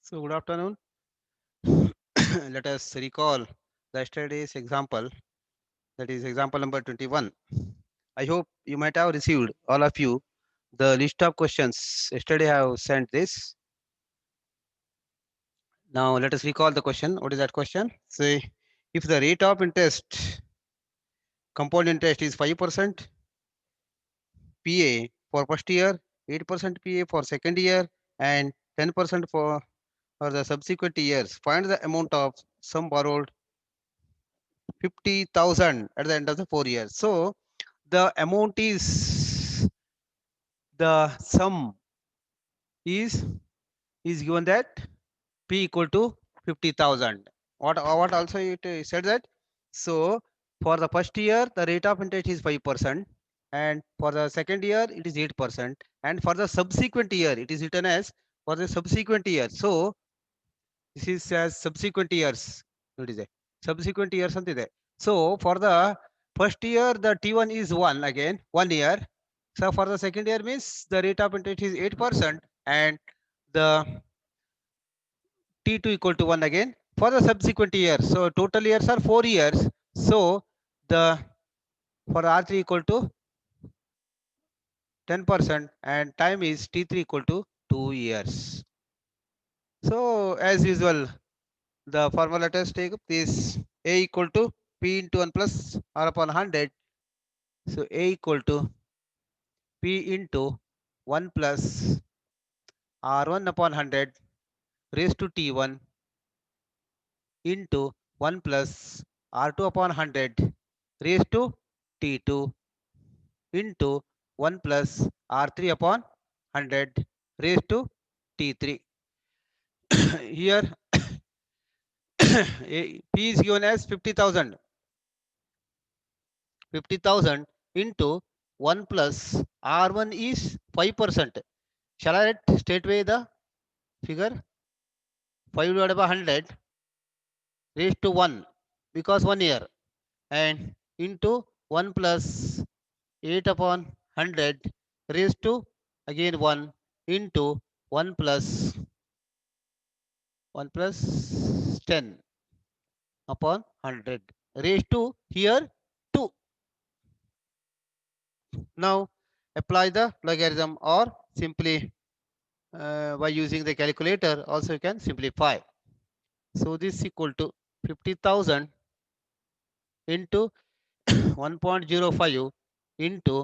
So good afternoon. Let us recall the yesterday's example, that is example number 21. I hope you might have received, all of you, the list of questions. Yesterday I have sent this. Now let us recall the question. What is that question? Say, if the rate of interest, compound interest is 5% PA for first year, 8% PA for second year, and 10% for the subsequent years, find the amount of sum borrowed 50,000 at the end of the 4 years. So the amount is, the sum is given that P equal to 50,000. What also it said that, so for the first year the rate of interest is 5%, and for the second year it is 8%, and for the subsequent year it is written as for the subsequent year. So this is as subsequent years. What is it? Subsequent years ಅಂತಿದೆ. So for the first year the T1 is 1 again 1 year. So for the second year means the rate of interest is 8%, and the T2 equal to 1 again for the subsequent year. So total years are 4 years. So the for R3 equal to 10%, and time is T3 equal to 2 years. So as usual, the formula, let us take up this. A equal to P into 1 plus R upon 100. So A equal to P into 1 plus R1 upon 100 raised to T1 into 1 plus R2 upon 100 raised to T2 into 1 plus R3 upon 100 raised to T3. Here P is given as 50,000. 50,000 into 1 plus R1 is 5%. Shall I write straightway the figure? 5 divided by 100 raised to 1 because 1 year, and into 1 plus 8 upon 100 raised to again 1 into 1 plus 1 plus 10 upon 100 raised to here 2. Now apply the logarithm, or simply by using the calculator also you can simplify. So this equal to 50,000 into 1.05 into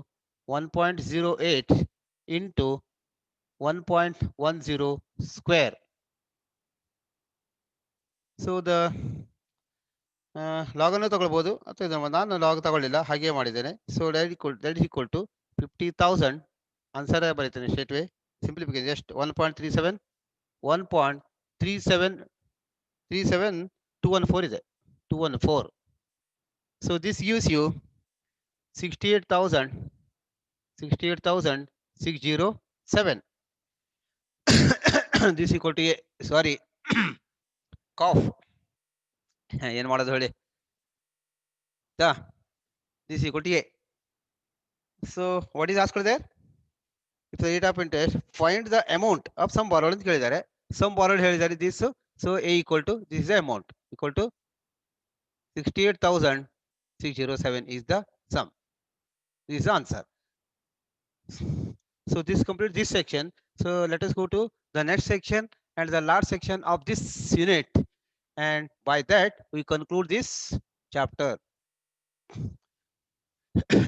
1.08 into 1.10 square. So the ಲಾಗನ್ನು ತಗೊಳ್ಬೋದು, ಅಥವಾ ನಾನು log ತಗೊಳ್ಳಿಲ್ಲ, ಹಾಗೆ ಮಾಡಿದ್ದೇನೆ. So that is equal to 50,000. Answer ಬರೀತೇನೆ straight way, simplification just 1.37 1.37214 ಇದೆ, 214. So this gives you 68,607. This equal to A. Sorry, cough. ಏನು ಮಾಡೋದು ಹೇಳಿ. This equal to A. So what is asked there? If the rate of interest, find the amount of some borrowed ಅಂತ ಕೇಳಿದ್ದಾರೆ. Some borrowed ಹೇಳಿದ್ದಾರೆ this. So A equal to, this is the amount, equal to 68,607 is the sum. This is the answer. So this completes this section. So let us go to the next section and the last section of this unit, and by that we conclude this chapter.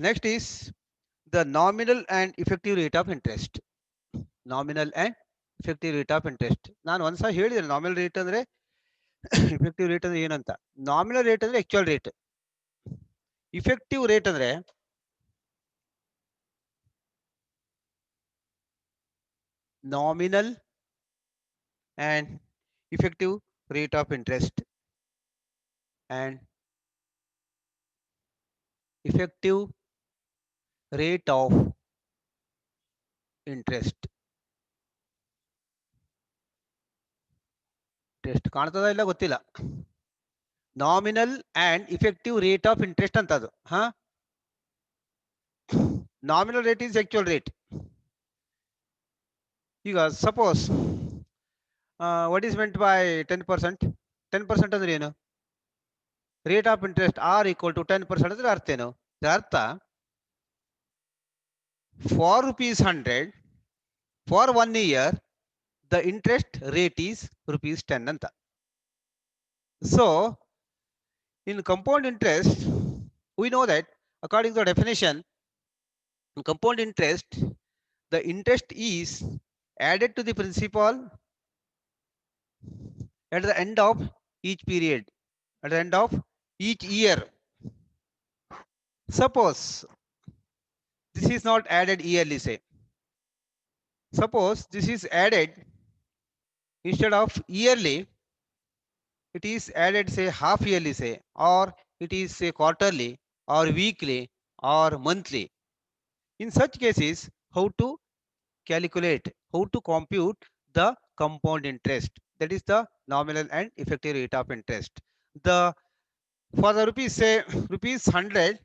Next is the nominal and effective rate of interest. Nominal and effective rate of interest. ನಾನು ಒಂದ್ಸಲ ಹೇಳಿದ್ದೇನೆ nominal rate ಅಂದ್ರೆ effective rate ಅಂದ್ರೆ ಏನಂತ. Nominal rate ಅಂದ್ರೆ actual rate. Effective rate ಅಂದ್ರೆ nominal and effective rate of interest, and effective rate of interest. Test ಕಾಣ್ತದ ಇಲ್ಲ ಗೊತ್ತಿಲ್ಲ. Nominal and effective rate of interest ಅಂತ ಅದು. Nominal rate is actual rate. ಈಗ suppose What is meant by 10%? 10% ಅಂದ್ರೆ ಏನು? Rate of interest R equal to 10% ಅಂದ್ರೆ ಅರ್ಥ ಏನು? ಇದರ ಅರ್ಥ for rupees 100 for 1 year the interest rate is rupees 10 ಅಂತ. So in compound interest we know that according to the definition in compound interest the interest is added to the principal at the end of each period, at the end of each year. Suppose this is not added yearly, say suppose this is added instead of yearly, it is added say half yearly, say, or it is say quarterly or weekly or monthly. In such cases, how to calculate, how to compute the compound interest, that is the nominal and effective rate of interest. The for the rupees, say rupees 100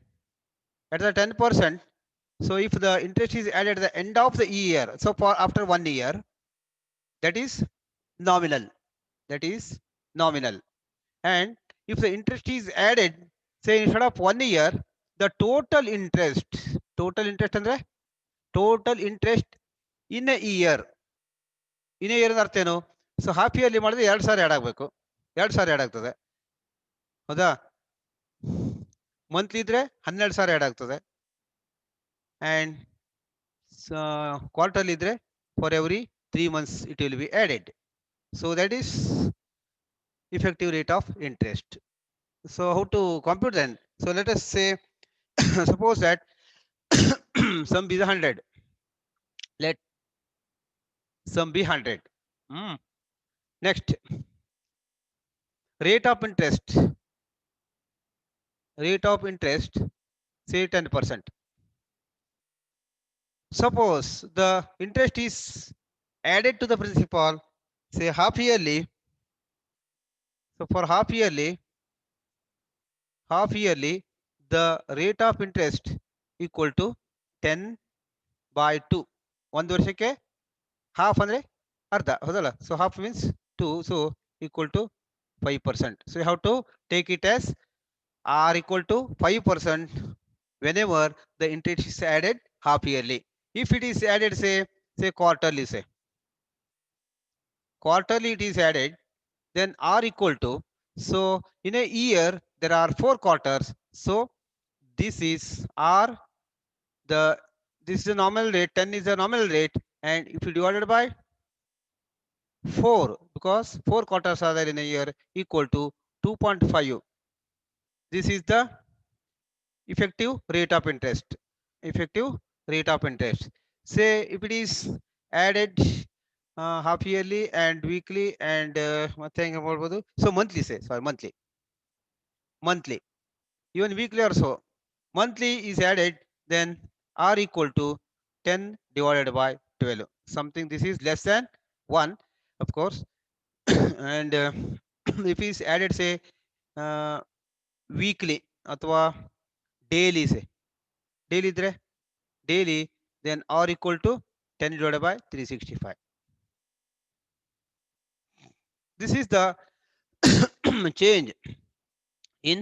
at the 10%. So if the interest is added at the end of the year, so for after 1 year, that is nominal, that is nominal. And if the interest is added say instead of 1 year, the total interest ಅಂದ್ರೆ total interest in a year, in a year ಅಂದ್ರೆ ಅರ್ಥ ಏನು? So half yearly ಮಾಡಿದ್ರೆ 2,000 add ಆಗಬೇಕು, 2,000 add ಆಗ್ತದೆ ಹೌದಾ? Monthly ಇದ್ರೆ 12,000 add ಆಗ್ತದೆ, and quarterly ಇದ್ರೆ for every 3 months it will be added. So that is effective rate of interest. So how to compute then? So let us say suppose that sum is 100, let sum be 100. Next, rate of interest say 10%. Suppose the interest is added to the principal say half yearly. So for half yearly the rate of interest equal to 10/2. ಒಂದು ವರ್ಷಕ್ಕೆ half ಅಂದ್ರೆ ಅರ್ಧ ಹೌದಲ್ಲ? So half means 2, so equal to 5%. So you have to take it as r equal to 5% whenever the interest is added half yearly. If it is added say quarterly, say quarterly it is added, then r equal to, so in a year there are 4 quarters, so this is r, the this is the nominal rate, 10 is the nominal rate, and if you divided by 4, because 4 quarters are there in a year, equal to 2.5. This is the effective rate of interest. Effective rate of interest. Say if it is added half yearly and weekly and so monthly, say sorry monthly, even weekly also, monthly is added, then r equal to 10 divided by 12, something this is less than 1 of course. And if is added say weekly ಅಥವಾ daily, say daily ಇದ್ರೆ daily, then r equal to 10 divided by 365. This is the change in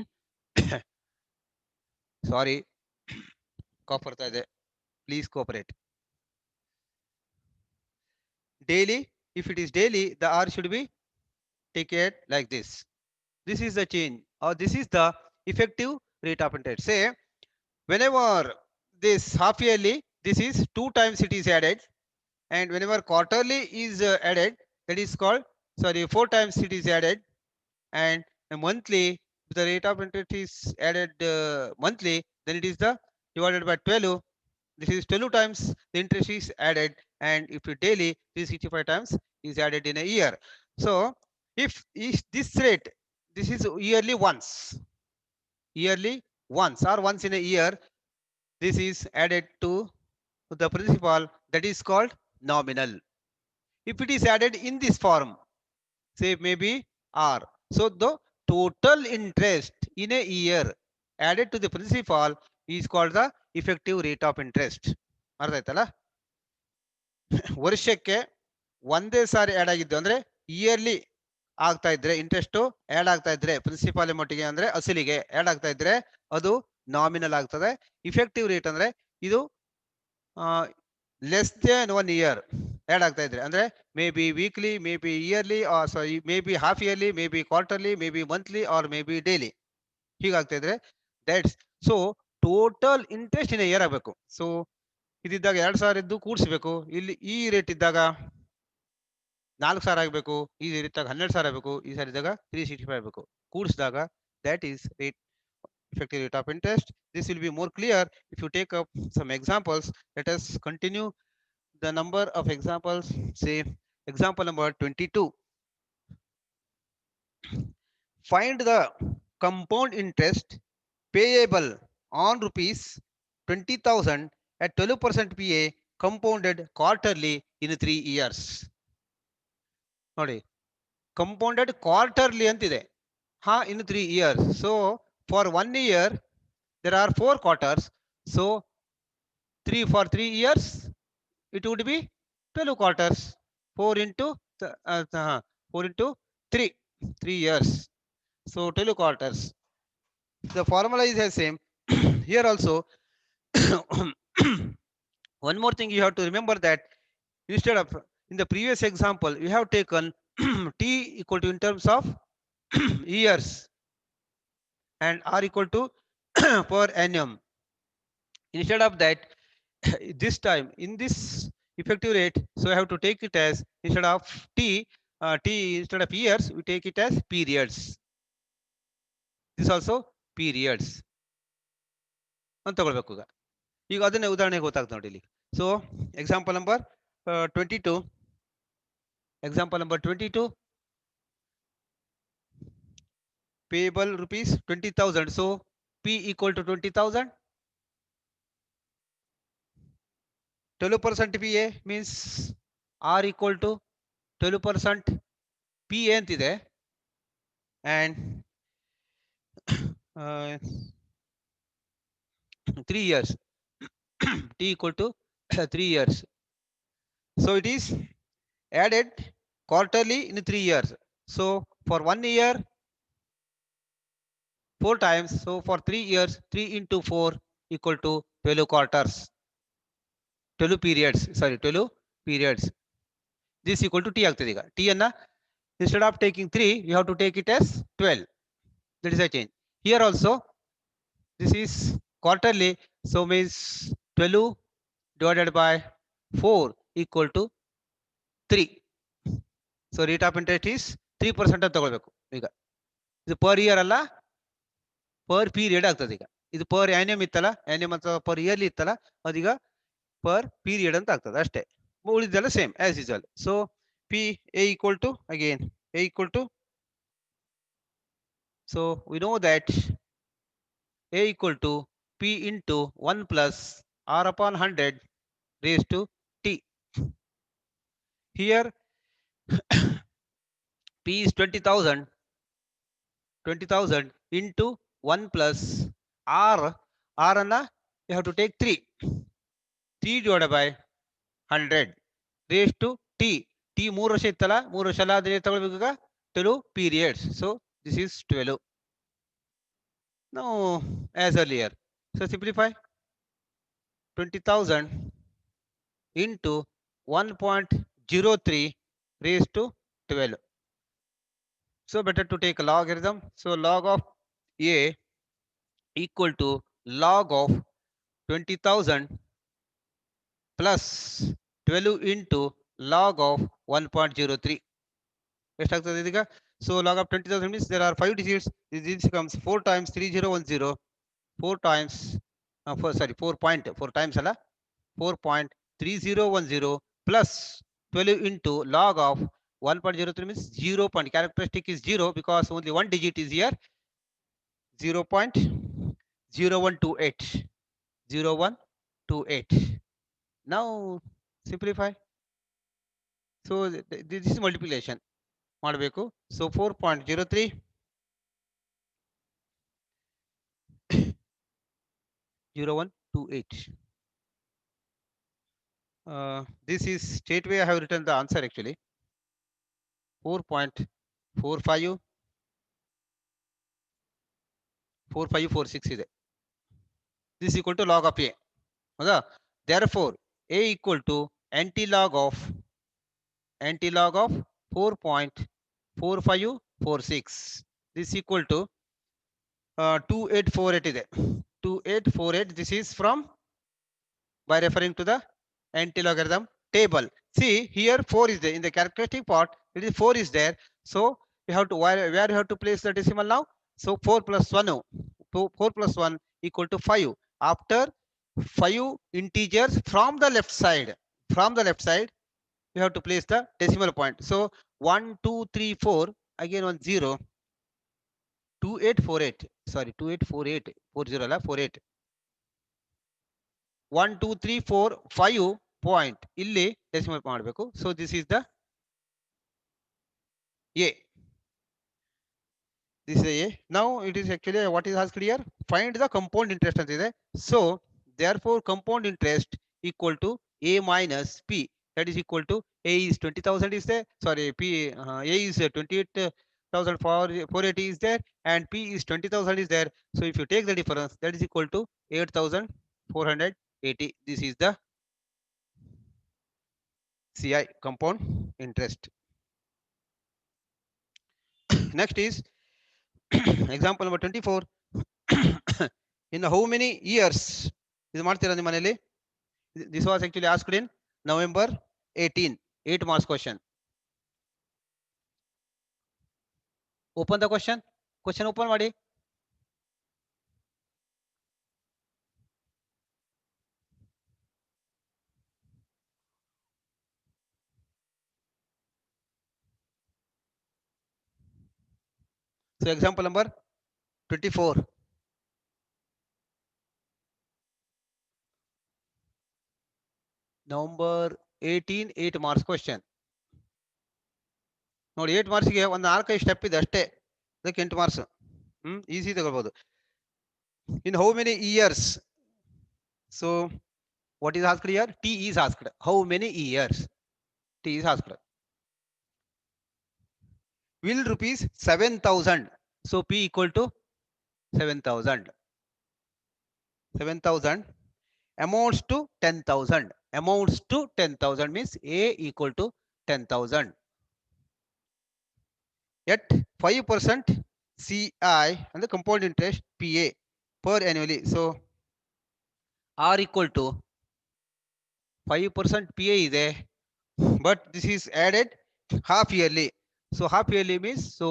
sorry cough ಬರ್ತಾ ಇದೆ, please cooperate. Daily, if it is daily, the r should be taken like this. This is the change, or this is the effective rate of interest. Say whenever this half yearly, this is 2 times it is added, and whenever quarterly is added, that is called, sorry, 4 times it is added, and monthly the rate of interest is added monthly, then it is the divided by 12. This is 12 times the interest is added, and if you daily, 365 times is added in a year. So if this rate, this is yearly once or once in a year, this is added to the principal, that is called nominal. If it is added in this form, say maybe r, so the total interest in a year added to the principal is called the effective rate of interest. ಅರ್ಥ ಆಯ್ತಲ್ಲ? ವರ್ಷಕ್ಕೆ ಒಂದೇ ಸಾರಿ add ಆಗಿದ್ದು ಅಂದ್ರೆ yearly ಆಗ್ತಾ ಇದ್ರೆ interest add ಆಗ್ತಾ ಇದ್ರೆ ಪ್ರಿನ್ಸಿಪಾಲ್ ಅಮೌಂಟ್ಗೆ ಅಂದ್ರೆ ಅಸಲಿಗೆ ಆಡ್ ಆಗ್ತಾ ಇದ್ರೆ ಅದು ನಾಮಿನಲ್ ಆಗ್ತದೆ. ಇಫೆಕ್ಟಿವ್ ರೇಟ್ ಅಂದ್ರೆ ಇದು ಲೆಸ್ ದೆನ್ 1 ಇಯರ್ ಆಡ್ ಆಗ್ತಾ ಇದ್ರೆ ಅಂದ್ರೆ maybe weekly, maybe yearly, sorry maybe half yearly, maybe quarterly, maybe monthly or maybe daily ಹೀಗಾಗ್ತಾ ಇದ್ರೆ that's so total interest in year ಆಗಬೇಕು. So ಇದಿದ್ದಾಗ 2,000 ಇದ್ದು ಕೂಡಿಸ್ಬೇಕು. ಇಲ್ಲಿ ಈ ರೇಟ್ ಇದ್ದಾಗ 4,000 ಆಗಬೇಕು, ಈ ರೇಟ್ ಇದ್ದಾಗ 12,000 ಆಗಬೇಕು, ಈ ಸಾರಿ ಇದ್ದಾಗ 365 ಆಗಬೇಕು. ಕೂಡಿಸಿದಾಗ that is rate effective rate of interest. This will be more clear if you take up some examples. Let us continue the number of examples. Say example number 22. Find the compound interest payable on rupees 20,000 at 12% PA compounded quarterly in 3 years. ನೋಡಿ, compounded quarterly ಅಂತಿದೆ. In 3 years. So for 1 year there are 4 quarters. So 3 for 3 years it would be 12 quarters. 4 into 4 into 3 3 years. So 12 quarters. The formula is the same. Here also one more thing you have to remember that instead of in the previous example we have taken t equal to in terms of years and r equal to per annum. Instead of that, this time in this effective rate, so I have to take it as instead of t instead of years we take it as periods. This also periods ಅಂತ ತಗೊಳ್ಬೇಕು. ಈಗ ಅದನ್ನೇ ಉದಾಹರಣೆ ಗೊತ್ತಾಗ್ತದೆ ನೋಡಿ ಇಲ್ಲಿ. So example number 22. Example number 22 payable rupees 20,000. So p equal to 20,000. 12% PA means R equal to 12% PA ಅಂತಿದೆ and 3 years T equal to 3 years. So it is added quarterly in 3 years. So for 1 year 4 times. So for 3 years 3 into 4 equal to 12 quarters. 12 periods. Sorry, 12 periods. This equal to T ಆಗ್ತದೆ ಈಗ. T ಅನ್ನ instead of taking 3 you have to take it as 12. That is a change. Here also this is quarterly, so means 12 divided by 4 equal to 3. So rate of interest is 3% ಅಂತ ತಗೊಳ್ಬೇಕು. ಈಗ ಇದು per year ಅಲ್ಲ, per period ಆಗ್ತದೆ. ಈಗ ಇದು per ಆನ್ಯಮ್ ಇತ್ತಲ್ಲ, ಆನ್ಯಮ್ ಅಥವಾ ಪರ್ ಇಯರ್ಲಿ ಇತ್ತಲ್ಲ, ಅದೀಗ ಪರ್ ಪೀರಿಯಡ್ ಅಂತ ಆಗ್ತದೆ ಅಷ್ಟೇ. ಉಳಿದೆಲ್ಲ same as usual. So P A equal to again A equal to, so we know that a equal to p into 1 plus r upon 100 raised to t. Here p is 20,000 into 1 plus r anna you have to take 3 divided by 100 raised to t. t 3 ವರ್ಷ ಇತ್ತಲ್ಲ, 3 ವರ್ಷ ಅಲ್ಲ, ಅದನ್ನೇ ತಗೊಳ್ಬೇಕು ಈಗ 12 periods. So this is 12. Now as earlier, so simplify 20,000 into 1.03 raised to 12. So better to take a logarithm. So log of a equal to log of 20,000 plus 12 into log of 1.03. ಎಷ್ಟಾಗ್ತದೆ ಇದೀಗ? So log of 20,000 means there are 5 digits. This becomes 4 times 3010, 4 times 4 times ಅಲ್ಲ, 4.3010 plus 12 into log of 1.03 means 0. Characteristic is 0 because only one digit is here. 0.0128. 0128. Now simplify. So this is multiplication ಮಾಡಬೇಕು. So 4.03 0128. This is straight way I have written the answer actually. 4.45 4546 ಇದೆ. This is equal to log of a. ಹೌದಾ? Therefore a equal to anti-log of 4.4546. This equal to 2848 ಇದೆ. 2848. This is from by referring to the anti-logarithm table. See here 4 is there in the characteristic part. It is 4 is there. So you have to where you have to place the decimal now. So 4 plus 1. 4 plus 1 equal to 5. After 5 integers from the left side. From the left side, you have to place the decimal point. So 1, 2, 3, 4. Again 1 0. 2848. Sorry, 2848. 40 ಅಲ್ಲ 48. 1 2 3 4 5 point ಇಲ್ಲಿ decimal ಮಾಡಬೇಕು. So this is the A. This is a. Now it is actually what is asked here. Find the compound interest ಅಂತ ಇದೆ. So therefore compound interest equal to a minus p. That is equal to a is 20,000 is there. Sorry, p a is 28,480 is there, and p is 20,000 is there. So if you take the difference, that is equal to 8,480. This is the CI, compound interest. Next is example number 24. In how many years ಇದು ಮಾಡ್ತೀರಾ ನಿಮ್ಮ ಮನೆಯಲ್ಲಿ? This was actually asked in November 18, 8 marks question. Open the question. Question open ಮಾಡಿ. So example number 24. November 18, 8 marks question. ನೋಡಿ 8 ಮಾರ್ಕ್ಸ್ಗೆ ಒಂದು 4-5 step ಇದೆ ಅಷ್ಟೇ. ಅದಕ್ಕೆ 8 ಮಾರ್ಕ್ಸ್. ಈಸಿ ತಗೊಳ್ಬಹುದು. In how many years? So what is asked here? T is asked. How many years? T is asked. Will rupees 7,000. So P equal to 7,000. 7,000 amounts to 10,000. Amounts to 10,000 means A equal to 10,000. Yet 5% CI and the compound interest PA per annually. So R equal to 5% PA is there, but this is added half yearly. So half yearly means so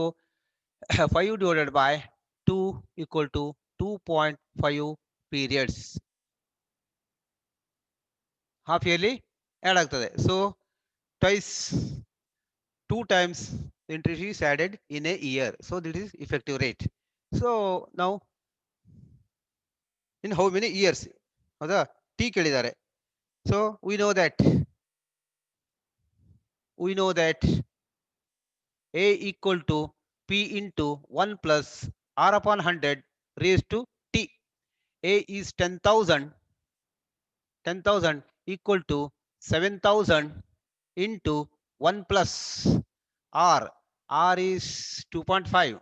5 divided by 2 equal to 2.5 periods. Half yearly add ಆಗ್ತದೆ. So twice, 2 times the interest is added in a year. So this is effective rate. So now in how many years? ಹೌದಾ? T ಕೇಳಿದ್ದಾರೆ. So we know that A equal to P into 1 plus R upon 100 raised to T. A is 10,000. 10,000 equal to 7,000 into 1 plus R. R is 2.5.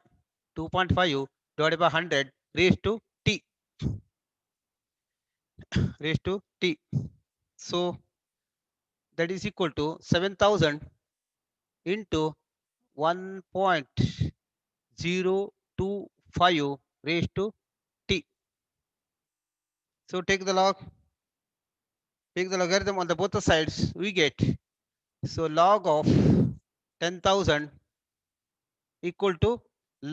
2.5 divided by 100 raised to T. Raised to T. So that is equal to 7,000 into 1.025 raised to T. So take the log. Take the logarithm on the both the sides. We get so log of 10,000 equal to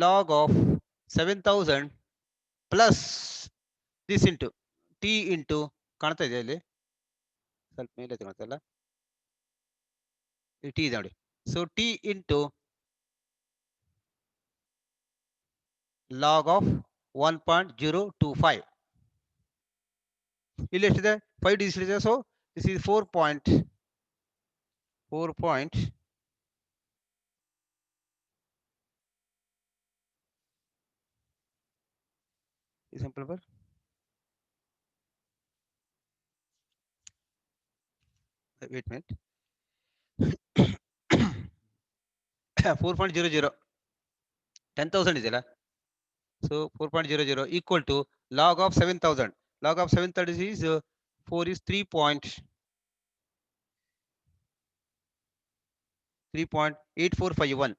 log of 7,000 plus this into T into ಕಾಣ್ತಾ ಇದೆ ಇಲ್ಲಿ ಸ್ವಲ್ಪ ಮೇಲೆ ಕಾಣ್ತಲ್ಲ T ಇದೆ ನೋಡಿ. So T into log of 1.025. ಇಲ್ಲಿ ಎಷ್ಟಿದೆ 5 digit ಇದೆ. So this is 4. Example number wait a minute. 4.00 10,000 ಇದೆಯಲ್ಲ. So 4.00 equal to log of 7,000. Log of 7,000 is 4 is 3.8451.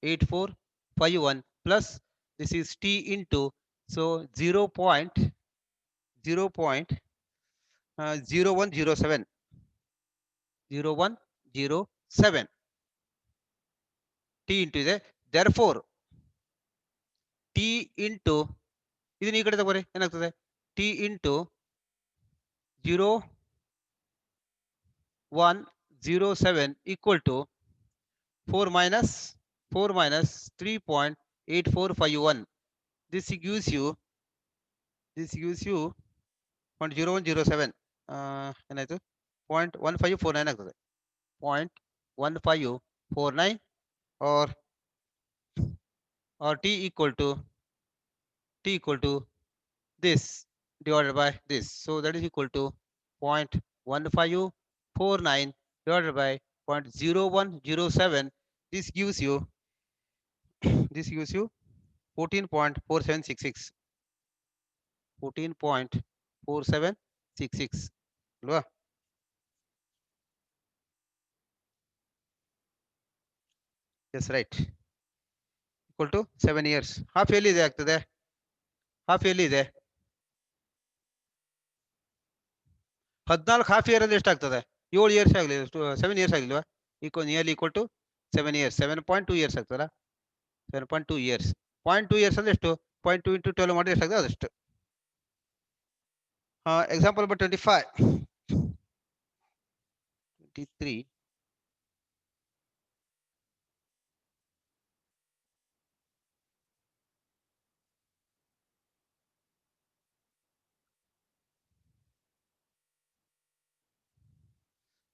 8451 plus this is t into so 0.0107 0107 t into ಇದೆ. Therefore t into ಇದನ್ನ ಈ ಕಡೆ ತಗೋರಿ ಏನಾಗ್ತದೆ t into 0107 equal to 4 minus 3.8451. This gives you 0.0107 ಏನಾಯ್ತು 0.1549 ಆಗ್ತದೆ 0.1549 or t equal to this divided by this. So that is equal to 0.1549 divided by 0.0107. This gives you 14.4766. 14.4766 ಅಲ್ವಾ? Yes, right. Equal to 7 years. Half yearly ಇದೆ ಆಗ್ತದೆ. Half yearly ಇದೆ 14 half year ಅಂದ್ರೆ ಎಷ್ಟಾಗ್ತದೆ 7 years ಆಗಲಿ 7 years ಆಗಿಲ್ವಾ nearly equal to 7 years 7.2 years ಆಗ್ತದಲ್ಲ 7.2 years 0.2 years ಅಂದ್ರೆ ಎಷ್ಟು 0.2 into 12 ಮಾಡಿ ಎಷ್ಟಾಗ್ತದೆ ಅದಷ್ಟು. ಎಕ್ಸಾಂಪಲ್ ನಂಬರ್ 23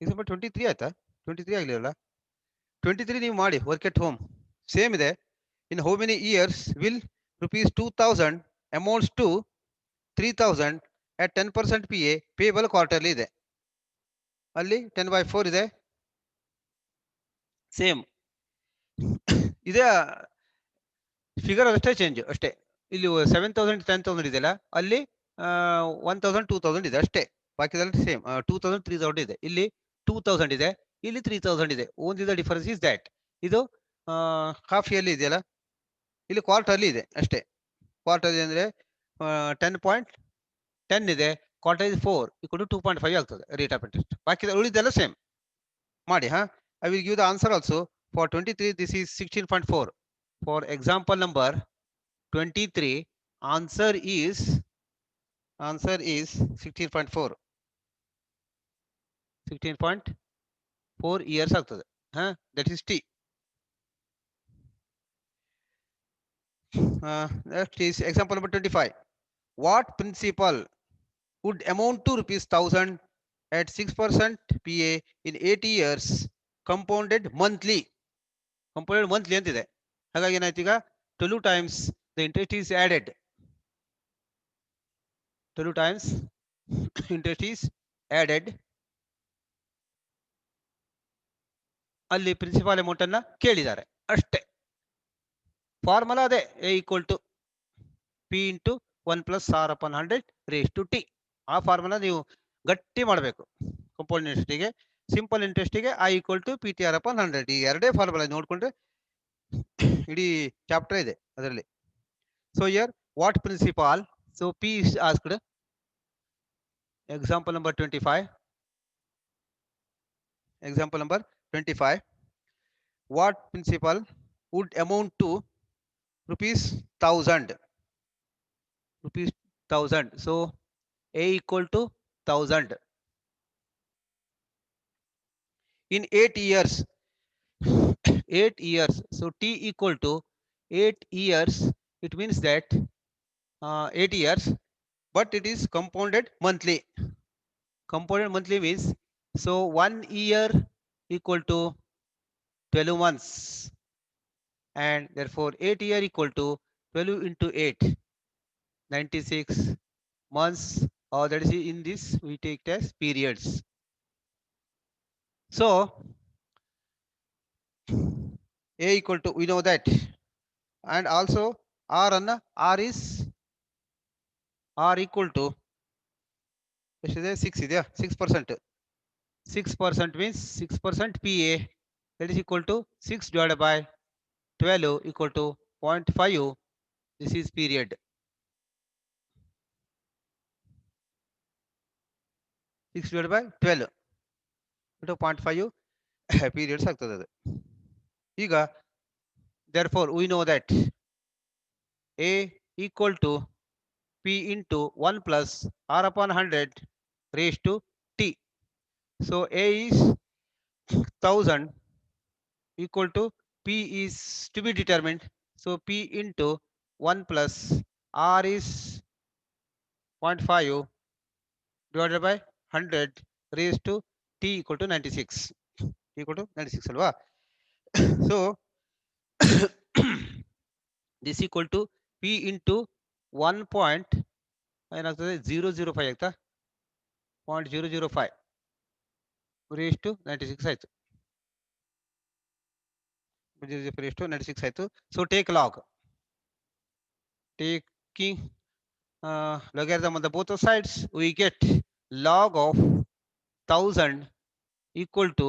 ಎಕ್ಸಾಂಪಲ್ 23 ಆಯ್ತಾ 23 ಆಗಲಿಲ್ಲ 23 ನೀವು ಮಾಡಿ ವರ್ಕ್ ಎಟ್ ಹೋಮ್ ಸೇಮ್ ಇದೆ. In how many years will ₹2000 amounts to 3000 at 10% PA payable quarterly ಇದೆ. ಅಲ್ಲಿ 10/4 ಇದೆ ಸೇಮ್ ಇದೇ ಫಿಗರ್ ಅಷ್ಟೇ ಚೇಂಜ್ ಅಷ್ಟೇ. ಇಲ್ಲಿ 7,000 10,000 ಇದೆಯಲ್ಲ ಅಲ್ಲಿ 1,000 2,000 ಇದೆ ಅಷ್ಟೇ. ಬಾಕಿದಲ್ಲಿ ಸೇಮ್ 2,000 3,000 ಇದೆ. ಇಲ್ಲಿ 2,000 ಇದೆ ಇಲ್ಲಿ 3,000 ಇದೆ. Only the difference is that ಇದು ಹಾಫ್ ಇಯರ್ಲಿ ಇದೆಯಲ್ಲ ಇಲ್ಲಿ ಕ್ವಾರ್ಟರ್ಲಿ ಇದೆ ಅಷ್ಟೇ. ಕ್ವಾರ್ಟರ್ಲಿ ಅಂದ್ರೆ 10.10 ಇದೆ ಕ್ವಾರ್ಟರ್ ಇಸ್ 4 = 2.5 ಆಗ್ತದೆ ರೇಟ್ ಆಫ್ ಇಂಟ್ರೆಸ್ಟ್. ಬಾಕಿ ಉಳಿದೆಲ್ಲ ಸೇಮ್ ಮಾಡಿ. I will give the answer also. For 23 this is 16.4. For example number 23 answer is 16.4 years ಆಗ್ತದೆ. That is T. Next is example number 25. What principal would amount to ₹1,000 at 6% PA in 80 years compounded monthly ಅಂತಿದೆ. ಹಾಗಾಗಿ ಏನಾಯ್ತು ಈಗ 12 times the interest is added. 12 times interest is added. ಅಲ್ಲಿ principal amount ಅನ್ನ ಕೇಳಿದ್ದಾರೆ ಅಷ್ಟೇ. Formula ಅದೇ A equal to P into 1 plus R upon 100 raised to T. ಆ ಫಾರ್ಮುಲಾ ನೀವು ಗಟ್ಟಿ ಮಾಡಬೇಕು. ಕಂಪೌಂಡ್ ಇಂಟ್ರೆಸ್ಟಿಗೆ ಸಿಂಪಲ್ ಇಂಟ್ರೆಸ್ಟಿಗೆ I equal to PTR upon 100. ಈ ಎರಡೇ ಫಾರ್ಮುಲಾ ನೋಡ್ಕೊಂಡ್ರೆ ಇಡೀ ಚಾಪ್ಟರ್ ಇದೆ ಅದರಲ್ಲಿ. So here what principal, so P is asked. Example number 25. Example number 25. What principal would amount to ₹1,000? ₹1,000. So A equal to 1,000 in 8 years. 8 years. So T equal to 8 years. It means that 8 years, but it is compounded monthly. Compounded monthly means so 1 year equal to 12 months, and therefore 8 year equal to 12 into 8, 96 months, or that is in this we take it as periods. So A equal to, we know that, and also R ಅನ್ನ R equal to ಎಷ್ಟಿದೆ 6 ಇದೆಯಾ 6%. 6% means 6% PA, that is equal to 6 divided by 12 equal to 0.5. This is period. 6 divided by 12 into 0.5 periods ಆಗ್ತದೆ ಅದು. ಈಗ therefore we know that A equal to P into 1 plus R upon 100 raised to T. So A is 1000 equal to P is to be determined. So P into 1 plus R is 0.5 divided by 100 raised to T equal to 96. Equal to 96 alva. So this equal to P into 1 point ಏನಾಗ್ತದೆ 005 ಆಯ್ತಾ 0.005 raised to 96 ಆಯ್ತು. 005 raised to 96 ಆಯ್ತು. So take log. Taking logarithm on the both of sides, we get log of 1000 equal to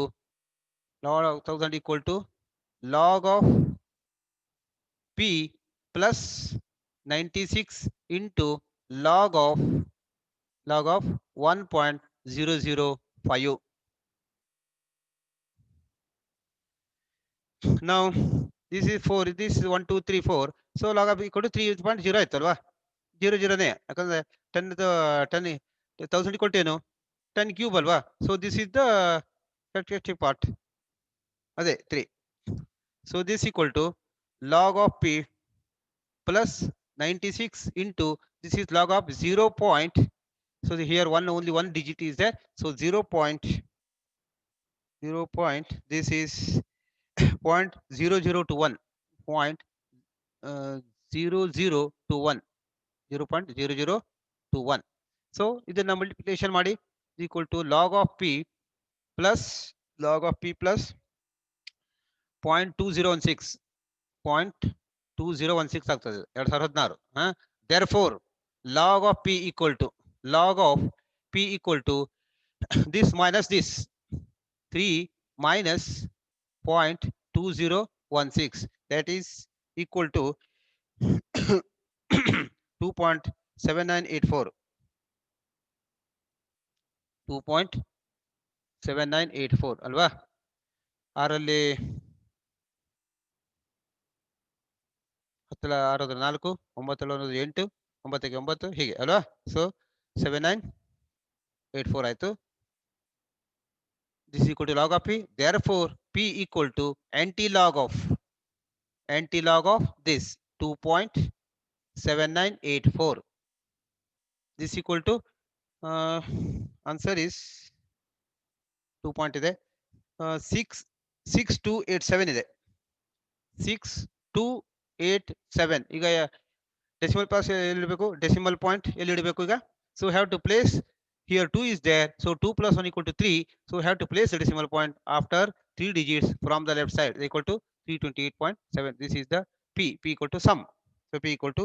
log of 1000 equal to log of P plus 96 into log of 1.005. Now this is 4, this is 1 2 3 4. So log of equal to 3.0 ಆಯ್ತು ಅಲ್ವಾ 00 ನೇ ಯಾಕಂದ್ರೆ 10 1000 equal to ಏನು 10 cube ಅಲ್ವಾ. So this is the characteristic part ಅದೇ 3. So this equal to log of P plus 96 into this is log of 0 point. So here only one digit is there. So 0 point this is 0.0021 0.0021 0.0021. So ಇದನ್ನ multiplication ಮಾಡಿ is equal to log of P plus 0.2016 0.2016 ಆಗ್ತದೆ 2016. Therefore log of P equal to this minus this 3 minus 0.2016, that is equal to 2.7984 2.7984 ಅಲ್ವಾ. ಆರಲ್ಲಿ 10 6 4 9 8 9 9 ಹೀಗೆ ಅಲ್ವಾ. So 7984 ಆಯ್ತು. This is equal to log of P. Therefore P equal to anti-log of this 2.7984. This equal to answer is 2 point ಇದೆ 6287 ಇದೆ 6287. ಈಗ decimal pass ಎಲ್ಲಿ ಇಡಬೇಕು ಡೆಸಿಮಲ್ ಪಾಯಿಂಟ್ ಎಲ್ಲಿ ಇಡಬೇಕು ಈಗ. So we have to place here 2 is there, so 2 plus 1 equal to 3. So we have to place the decimal point after 3 digits from the left side equal to 328.7. This is the P equal to sum. So P equal to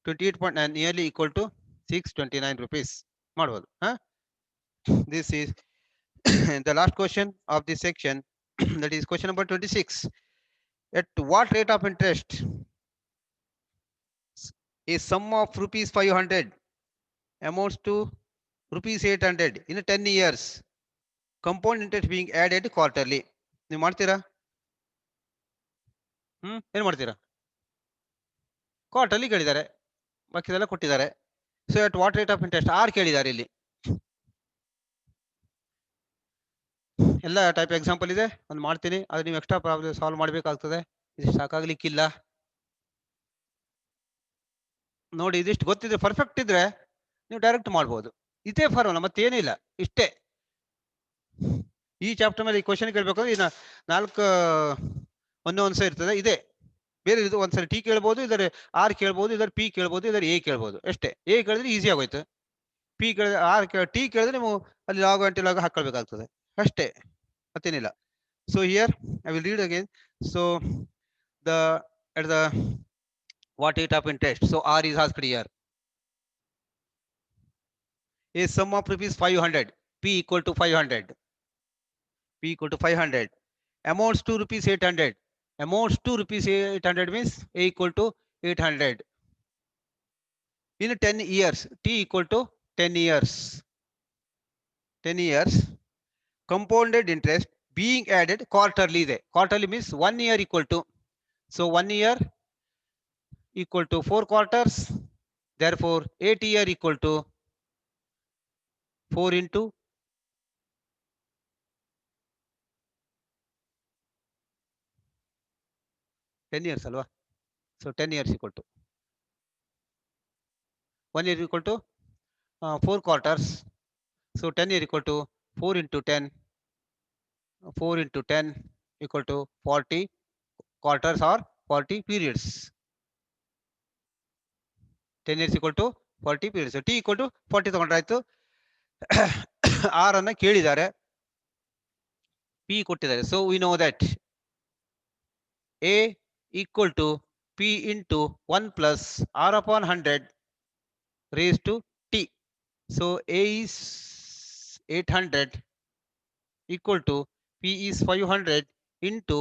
28.9 nearly equal to 629 rupees ಮಾಡಬಹುದು. This is the last question of this section. That is question number 26. At what rate of interest a sum of rupees 500 amounts to rupees 800 in 10 years, compound interest being added quarterly? ನೀವು ಮಾಡ್ತೀರಾ? ಏನು ಮಾಡ್ತೀರಾ? Quarterly ಕೇಳಿದ್ದಾರೆ, ಬಾಕಿದೆಲ್ಲ ಕೊಟ್ಟಿದ್ದಾರೆ. So at what rate of interest R ಕೇಳಿದ್ದಾರೆ ಇಲ್ಲಿ. ಎಲ್ಲ ಟೈಪ್ ಎಕ್ಸಾಂಪಲ್ ಇದೆ, ಒಂದು ಮಾಡ್ತೀನಿ, ಅದು ನೀವು ಎಕ್ಸ್ಟ್ರಾ ಪ್ರಾಬ್ಲಮ್ ಸಾಲ್ವ್ ಮಾಡಬೇಕಾಗ್ತದೆ. ಇದು ಸಾಕಾಗ್ಲಿಕ್ಕಿಲ್ಲ. ನೋಡಿ, ಇದಿಷ್ಟು ಗೊತ್ತಿದ್ರೆ ಪರ್ಫೆಕ್ಟ್ ಇದ್ರೆ ನೀವು ಡೈರೆಕ್ಟ್ ಮಾಡ್ಬೋದು. ಇದೇ ಫಾರ್ಮುಲಾ, ಮತ್ತೇನಿಲ್ಲ, ಇಷ್ಟೇ. ಈ ಚಾಪ್ಟರ್ ಮೇಲೆ ಈ ಕ್ವಶನ್ ಕೇಳಬೇಕಾದ್ರೆ ಇನ್ನು 4 ಒಂದೇ ಇರ್ತದೆ. ಇದೆ ಬೇರೆ ಇದು ಒಂದ್ಸರಿ ಟಿ ಕೇಳ್ಬೋದು, ಇದರ ಆರ್ ಕೇಳ್ಬೋದು, ಇದರ ಪಿ ಕೇಳ್ಬೋದು, ಇದರ ಎ ಕೇಳ್ಬೋದು. ಅಷ್ಟೇ. ಎ ಕೇಳಿದ್ರೆ ಈಸಿ ಆಗೋಯ್ತು. ಪಿ ಕೇಳಿದ್ರೆ ಟಿ ಕೇಳಿದ್ರೆ ನೀವು ಅಲ್ಲಿ ಲಾಗ್ ಆಂಟಿ ಲಾಗ್ ಹಾಕೊಳ್ಬೇಕಾಗ್ತದೆ ಅಷ್ಟೇ, ಮತ್ತೇನಿಲ್ಲ. So here I will read again. So the at the what rate of interest? So R is asked here. A sum of rupees 500. P equal to 500. P equal to 500. Amounts to rupees 800. Amounts to rupees 800 means A equal to 800. In 10 years, T equal to 10 years. 10 years. Compounded interest being added quarterly. Quarterly means 1 year equal to. So 1 year equal to 4 quarters. Therefore, 8 year equal to 4 into 10 years alwa. So 10 years equal to 1 year equal to 4 quarters. So 10 year equal to 4 into 10. 4 into 10 equal to 40 quarters or 40 periods. 10 years equal to 40 periods. So T equal to 40 ತಗೊಂಡ್ರೆ ಆಯ್ತು. R ಅನ್ನ ಕೇಳಿದ್ದಾರೆ, P ಕೊಟ್ಟಿದ್ದಾರೆ. So we know that A equal to P into 1 plus R upon 100 raised to T. So A is 800 equal to P is 500 into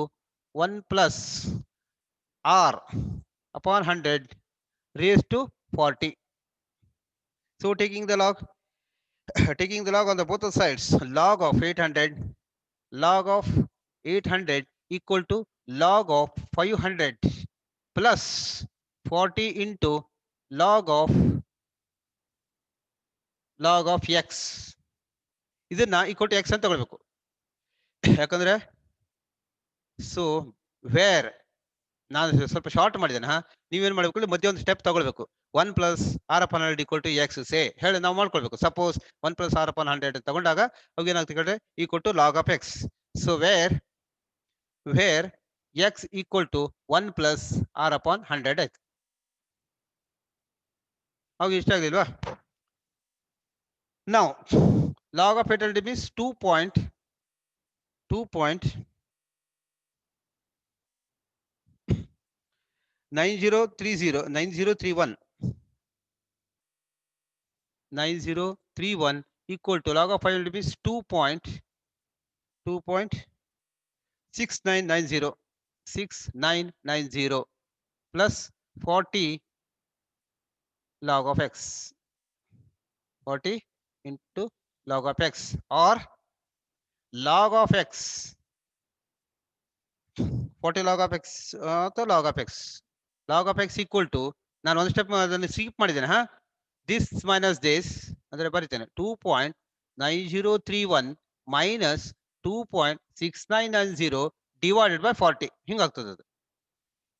1 plus R upon 100 raised to 40. So taking the log taking the log on the both the sides, log of 800 equal to log of 500 plus 40 into log of x. ಇದನ್ನ equal to x ಅಂತ ತಗೊಳ್ಬೇಕು. ಯಾಕಂದ್ರೆ so where ನಾನು ಸ್ವಲ್ಪ short ಮಾಡಿದ್ದೇನೆ. ನೀವೇನ್ ಮಾಡ್ಬೇಕು, ಮಧ್ಯೆ ಒಂದು ಸ್ಟೆಪ್ ತಗೊಳ್ಬೇಕು. 1 plus R upon 100 equal to X say ಹೇಳಿ ನಾವು ಮಾಡ್ಕೊಳ್ಬೇಕು. ಸಪೋಸ್ 1 ಪ್ಲಸ್ ಆರ್ ಅಪಾನ್ 100 ತಗೊಂಡಾಗ ಅವಾಗ ಏನಾಗ್ತದೆ ಕೇಳಿದ್ರೆ equal to log of X. So where X equal to 1 plus R upon 100 ಆಯ್ತು. ಅವಾಗ ಇಷ್ಟ ಆಗಲಿಲ್ವಾ? ನಾವು log of 800 means 2.9031 9031 equal to log of 500 means 2.6990 plus 40 log of x. 40 into log of x or log of x. 40 log of x to log of x. Log of x equal to ನಾನು ಒಂದು step ಅದನ್ನು skip ಮಾಡಿದ್ದೇನೆ. this minus this ಅಂದರೆ ಬರೀತೇನೆ 2.9031 minus 2.6990 divided by 40 ಹಿಂಗಾಗ್ತದೆ. ಅದು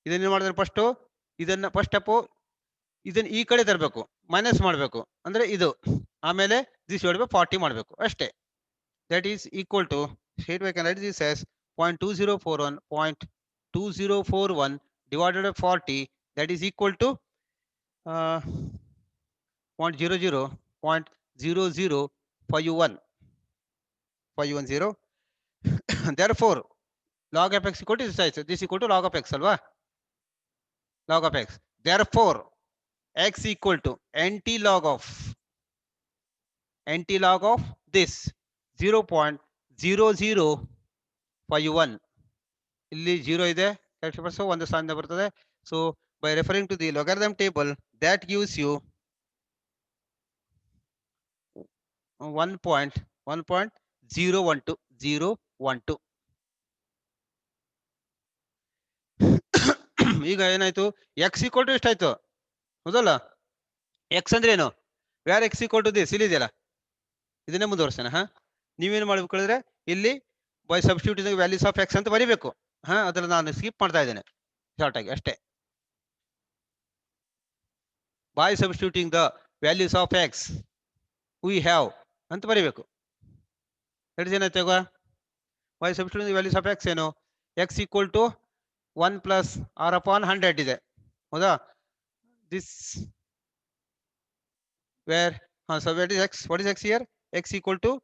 ಇದನ್ನ ಮಾಡಿದ್ರೆ first ಇದನ್ನ first step ಇದನ್ನ ಈ ಕಡೆ ತರಬೇಕು, ಮೈನಸ್ ಮಾಡಬೇಕು ಅಂದ್ರೆ ಇದು, ಆಮೇಲೆ ದಿಸ್ ಡಿವೈಡೆಡ್ ಬೈ 40 ಮಾಡಬೇಕು ಅಷ್ಟೇ. That is equal to state we can write this as 0.2041 divided by 40, that is equal to 0.00.0051. Therefore log of x equal to this size. This equal to log of x alwa, log of x. Therefore x equal to anti log of this 0.0051. ಇಲ್ಲಿ 0 ಇದೆ, so ಒಂದು ಸ್ಥಾನದಿಂದ ಬರ್ತದೆ. So by referring to the logarithm table, that gives you 1.012. ಈಗ ಏನಾಯ್ತು, X equal to ಎಷ್ಟಾಯ್ತು ಹೌದಲ್ಲ? X ಅಂದ್ರೆ ಏನು? Where X equal to this ಇಲ್ಲಿದೆಯಲ್ಲ, ಇದನ್ನೇ ಮುಂದುವರ್ಸೋಣ. ನೀವೇನು ಮಾಡ್ಬೇಕು ಹೇಳಿದ್ರೆ ಇಲ್ಲಿ by substituting values of X ಅಂತ ಬರೀಬೇಕು. ಅದ್ರಲ್ಲಿ ನಾನು ಸ್ಕಿಪ್ ಮಾಡ್ತಾ ಇದ್ದೇನೆ ಶಾರ್ಟ್ ಆಗಿ ಅಷ್ಟೇ. By substituting the values of X we have ಅಂತ ಬರೀಬೇಕು. ಏನಾಯ್ತು ಈಗ? By substituting values of X ಏನು? X equal to 1 plus R upon 100 ಇದೆ ಹೌದಾ? This where so what is x? What is x here? X equal to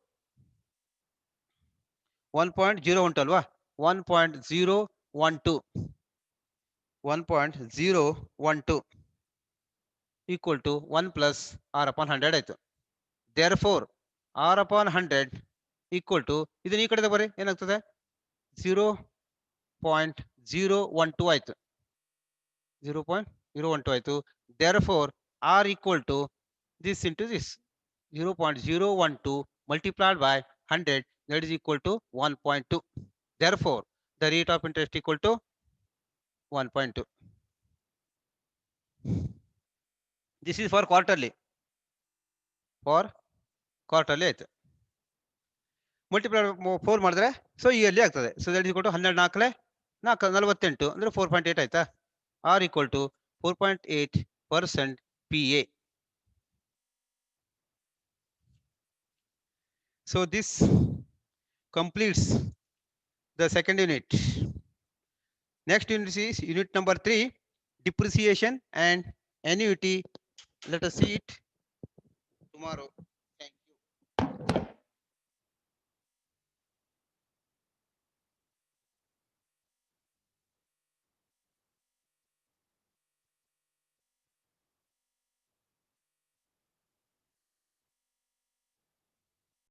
1.0 ಉಂಟಲ್ವಾ? 1.012. 1.012 equal to 1 plus r upon 100 ಆಯ್ತು. Therefore r upon 100 equal to ಇದನ್ನ ಈ ಕಡೆ ಬರೀ ಏನಾಗ್ತದೆ 0.012 ಆಯ್ತು. 0.012 ಆಯ್ತು. Therefore r equal to this into this 0.012 multiplied by 100, that is equal to 1.2. Therefore the rate of interest equal to 1.2. This is for quarterly. For quarterly ಆಯ್ತು. Multiply 4 ಮಾಡಿದ್ರೆ so yearly ಆಗ್ತದೆ. So that is equal to 12 4 48 ಅಂದ್ರೆ 4.8 ಆಯ್ತಾ. R equal to 4.8% PA. So this completes the second unit. Next unit is unit number 3, depreciation and annuity. Let us see it tomorrow.